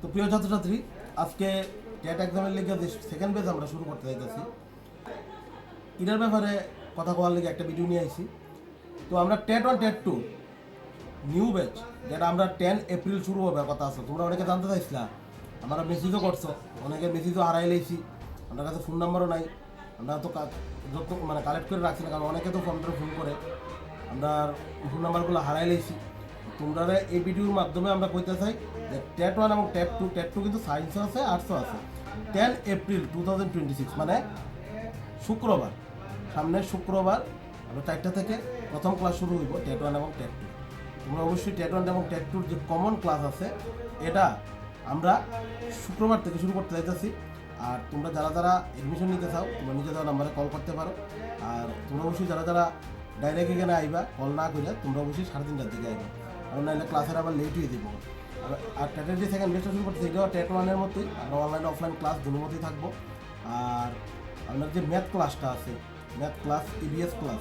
তো প্রিয় ছাত্রছাত্রী, আজকে টেট এক্সামের লিগে যে সেকেন্ড বেজ আমরা শুরু করতে যাইতেছি, এটার ব্যাপারে কথা বলার লিগে একটা ভিডিও নিয়ে আইছি। তো আমরা টেট 1 টেট 2 নিউ ব্যাচ, যেটা আমরা 10 এপ্রিল শুরু হবে কথা আছে, তোমরা অনেকে জানতে চাইছিলা, আমরা মেসেজও করছো, অনেকে মেসেজও হারাই লাইছি, আমার কাছে ফোন নাম্বারও নাই, আমরা তো যত মানে কালেক্ট করে রাখছি না, কারণ অনেকে তো ফোন করে, আমরা ফোন নাম্বারগুলো হারাই লাইছি। তোমরা এই ভিডিওর মাধ্যমে আমরা কইতে চাই যে টেট 1 এবং টেট 2 কিন্তু সায়েন্সও আছে, আর্টসও আছে। 10 এপ্রিল 2026 মানে শুক্রবার, সামনের শুক্রবার আমরা 4টা থেকে প্রথম ক্লাস শুরু হইব টেট 1 এবং টেট 2। তোমরা অবশ্যই টেট 1 এবং টেট 2 যে কমন ক্লাস আছে এটা আমরা শুক্রবার থেকে শুরু করতে চাইতেছি। আর তোমরা যারা যারা এডমিশন নিতে চাও তোমরা নিজে দেওয়া নাম্বারে কল করতে পারো। আর তোমরা অবশ্যই যারা যারা ডাইরেক্ট এখানে আইবা, কল না করলে তোমরা অবশ্যই 3:30টার দিকে আইবা, কারণ নাহলে ক্লাসের আবার লেট হয়ে দেবো। আর টেটের যে সেকেন্ড বেচটা শুরু করতে এটাও টেট 1-এর মতোই, আর অনলাইন অফলাইন ক্লাস দুটোর মতোই থাকবো। আর আপনার যে ম্যাথ ক্লাসটা আছে, ম্যাথ ক্লাস, ইবিএস ক্লাস,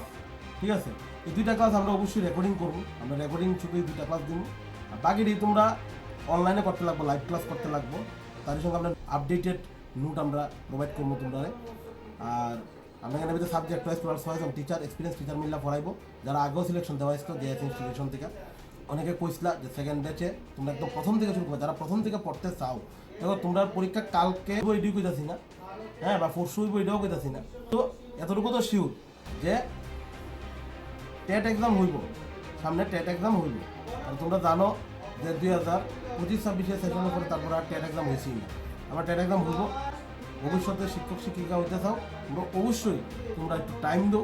ঠিক আছে, এই 2টা ক্লাস আমরা অবশ্যই রেকর্ডিং করবো। আমরা রেকর্ডিং শুধু 2টা ক্লাস দিব, আর বাকিটি তোমরা অনলাইনে করতে লাগবো, লাইভ ক্লাস করতে লাগবো। তার সঙ্গে আমরা আপডেটেড নোট আমরা প্রোভাইড করবো তোমরা। আর আমরা এখানে ভিতরে সাবজেক্ট ওয়াইজ ক্লাস ওয়াইজ এবং টিচার এক্সপিরিয়েন্স টিচার মিল্লা পড়াইবো, যারা আগেও সিলেকশন দেওয়া হয়েছিল জেএস ইনস্টিটিউশন থেকে। অনেকে কইসলা যে সেকেন্ড ব্যাচে তোমরা একদম প্রথম থেকে শুরু করবে, যারা প্রথম থেকে পড়তে চাও, দেখো তোমরা পরীক্ষা কালকে বইটিও কইতাছি না, হ্যাঁ, বা পরশু বইটাও কইতাছি না, তো এতটুকু তো শিওর যে টেট এক্সাম হইব, সামনে টেট এক্সাম হইব। আর তোমরা জানো যে 2025-26 সেশনের পরে তারপর আর টেট এক্সাম হয়েছেই না। আমরা টেট এক্সাম হইব, ভবিষ্যতে শিক্ষক শিক্ষিকা হইতে চাও তোমরা অবশ্যই তোমরা একটু টাইম দাও।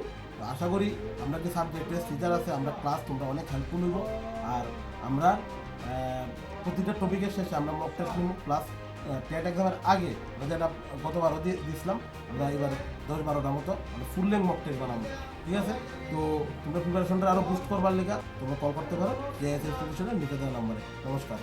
আশা করি আমরা যে সাবজেক্টের টিচার আছে, আমরা ক্লাস তোমরা অনেক হেল্পফুল হইব। আর আমরা প্রতিটা টপিকের শেষে আমরা মক টেস্ট নিব, প্লাস টেট এক্সামের আগে যেটা গতবারও দিয়েছিলাম, আমরা এবার 10-12টা মতো আমরা ফুল লেন্থ মক টেস্ট বানাবো, ঠিক আছে। তো তোমরা প্রিপারেশনটা আরও বুস্ট করবার লেগে তোমরা কল করতে পারো যে ইনস্টিটিউশনের নিচে দেওয়া নাম্বারে। নমস্কার।